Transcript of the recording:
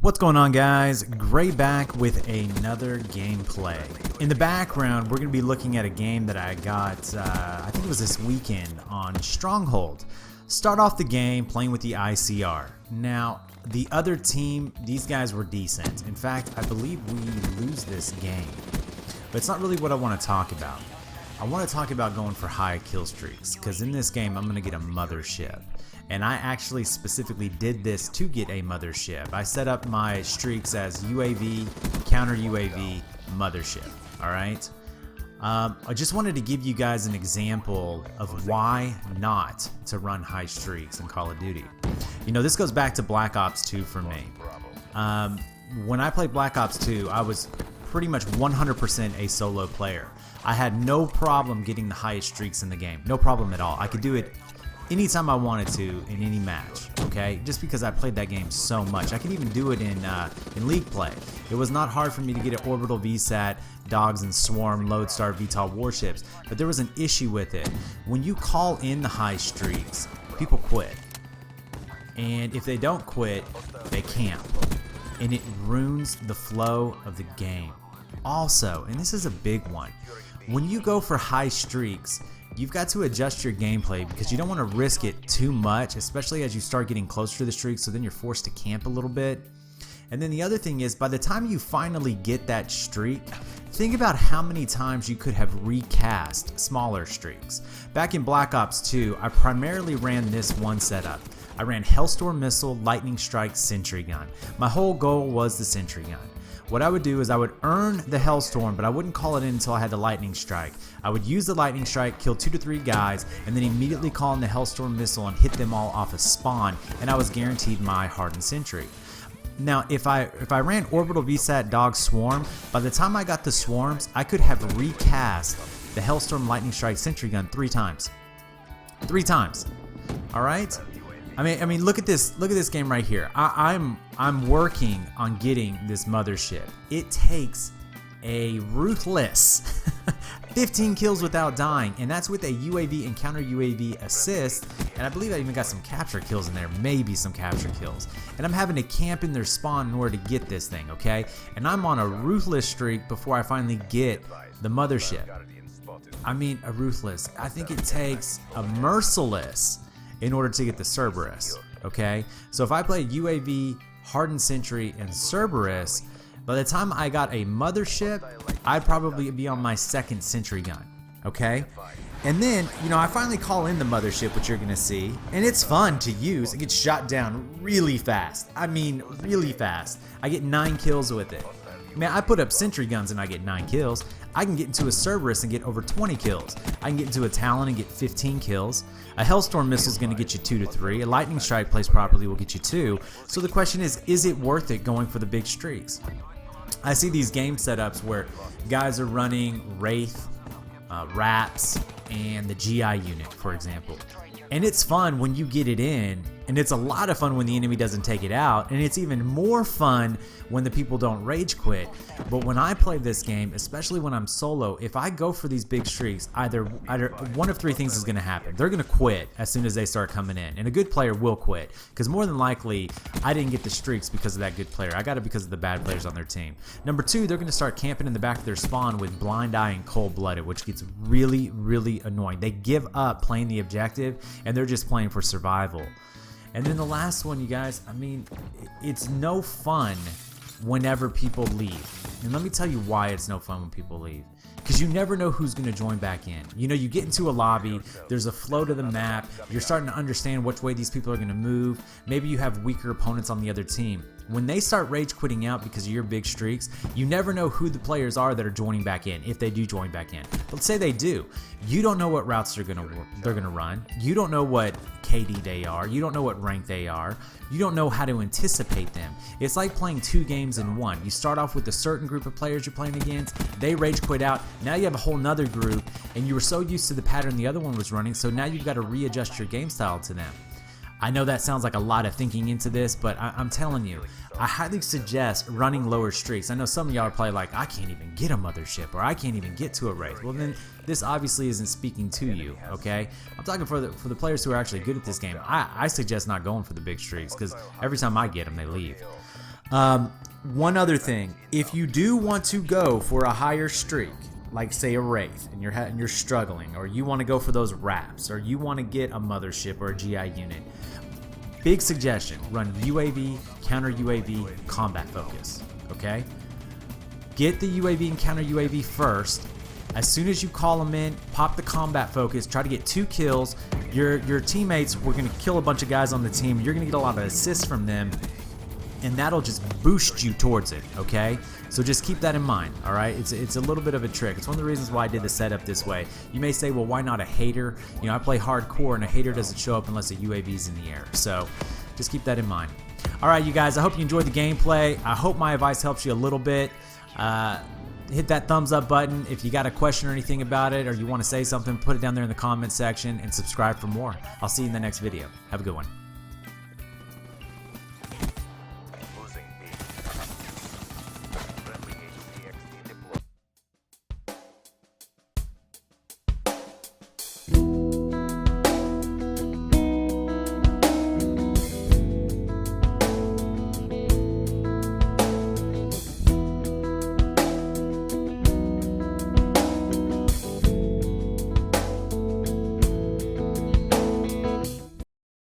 What's going on, guys? Gray back with another gameplay. In the background, we're going to be looking at a game that I got, I think it was this weekend on Stronghold. Start off the game playing with the ICR. Now, the other team, these guys were decent. In fact, I believe we lose this game. But it's not really what I want to talk about. I want to talk about going for high kill streaks, because in this game, I'm going to get a Mothership. And I actually specifically did this to get a Mothership. I set up my streaks as UAV, counter UAV, Mothership. Alright? I just wanted to give you guys an example of why not to run high streaks in Call of Duty. You know, this goes back to Black Ops 2 for me. When I played Black Ops 2, I was pretty much 100% a solo player. I had no problem getting the highest streaks in the game. No problem at all. I could do it anytime I wanted to in any match, okay? Just because I played that game so much. I could even do it in league play. It was not hard for me to get an orbital VSAT, dogs and swarm, lodestar, VTOL warships, but there was an issue with it. When you call in the high streaks, people quit. And if they don't quit, they camp. And it ruins the flow of the game. Also, and this is a big one, when you go for high streaks, you've got to adjust your gameplay because you don't want to risk it too much, especially as you start getting closer to the streak, so then you're forced to camp a little bit. And then the other thing is, by the time you finally get that streak, think about how many times you could have recast smaller streaks. Back in Black Ops 2, I primarily ran this one setup. I ran Hellstorm Missile, Lightning Strike, Sentry Gun. My whole goal was the Sentry Gun. What I would do is I would earn the Hellstorm, but I wouldn't call it in until I had the Lightning Strike. I would use the Lightning Strike, kill 2 to 3 guys, and then immediately call in the Hellstorm Missile and hit them all off a spawn, and I was guaranteed my Hardened Sentry. Now, if I ran Orbital VSAT, Dog, Swarm, by the time I got the Swarms, I could have recast the Hellstorm, Lightning Strike, Sentry Gun 3 times. 3 times. Alright? I mean, look at this game right here. I'm working on getting this Mothership. It takes a ruthless 15 kills without dying, and that's with a UAV and counter UAV assist, and I believe I even got some capture kills in there, maybe some capture kills. And I'm having to camp in their spawn in order to get this thing, okay? And I'm on a ruthless streak before I finally get the Mothership. I mean, a ruthless. I think it takes a merciless in order to get the Cerberus, okay? So if I played UAV, Hardened Sentry, and Cerberus, by the time I got a Mothership, I'd probably be on my second Sentry Gun, okay? And then, you know, I finally call in the Mothership, which you're gonna see, and it's fun to use. It gets shot down really fast. I mean, really fast. I get 9 kills with it. Man, I put up Sentry Guns and I get 9 kills. I can get into a Cerberus and get over 20 kills. I can get into a Talon and get 15 kills. A Hellstorm Missile is going to get you 2 to 3. A Lightning Strike placed properly will get you 2. So the question is it worth it going for the big streaks? I see these game setups where guys are running Wraith, Raps, and the GI unit, for example. And it's fun when you get it in, and it's a lot of fun when the enemy doesn't take it out, and it's even more fun when the people don't rage quit. But when I play this game, especially when I'm solo, if I go for these big streaks, either one of 3 things is going to happen. They're going to quit as soon as they start coming in, and a good player will quit, because more than likely, I didn't get the streaks because of that good player. I got it because of the bad players on their team. Number 2, they're going to start camping in the back of their spawn with Blind Eye and Cold-Blooded, which gets really, really annoying. They give up playing the objective, and they're just playing for survival. And then the last one, you guys, I mean, it's no fun whenever people leave. And let me tell you why it's no fun when people leave. Because you never know who's going to join back in. You know, you get into a lobby, there's a flow to the map, you're starting to understand which way these people are going to move. Maybe you have weaker opponents on the other team. When they start rage quitting out because of your big streaks, you never know who the players are that are joining back in, if they do join back in. But let's say they do. You don't know what routes they're gonna run. You don't know what KD they are. You don't know what rank they are. You don't know how to anticipate them. It's like playing 2 games in one. You start off with a certain group of players you're playing against. They rage quit out. Now you have a whole nother group, and you were so used to the pattern the other one was running, so now you've got to readjust your game style to them. I know that sounds like a lot of thinking into this, but I'm telling you, I highly suggest running lower streaks. I know some of y'all are probably like, I can't even get a Mothership, or I can't even get to a Wraith. Well, then this obviously isn't speaking to you, okay? I'm talking for the players who are actually good at this game. I suggest not going for the big streaks, because every time I get them, they leave. One other thing, if you do want to go for a higher streak, like say a Wraith, and you're struggling, or you want to go for those wraps, or you want to get a Mothership or a GI unit, big suggestion, run UAV, counter UAV, combat focus, okay? Get the UAV and counter UAV first. As soon as you call them in, pop the combat focus, try to get 2 kills. Your teammates, we're going to kill a bunch of guys on the team. You're going to get a lot of assists from them, and that'll just boost you towards it, okay? So just keep that in mind, all right? It's a little bit of a trick. It's one of the reasons why I did the setup this way. You may say, well, why not a hater? You know, I play hardcore, and a hater doesn't show up unless a UAV's in the air. So just keep that in mind. All right, you guys, I hope you enjoyed the gameplay. I hope my advice helps you a little bit. Hit that thumbs up button. If you got a question or anything about it, or you want to say something, put it down there in the comment section, and subscribe for more. I'll see you in the next video. Have a good one.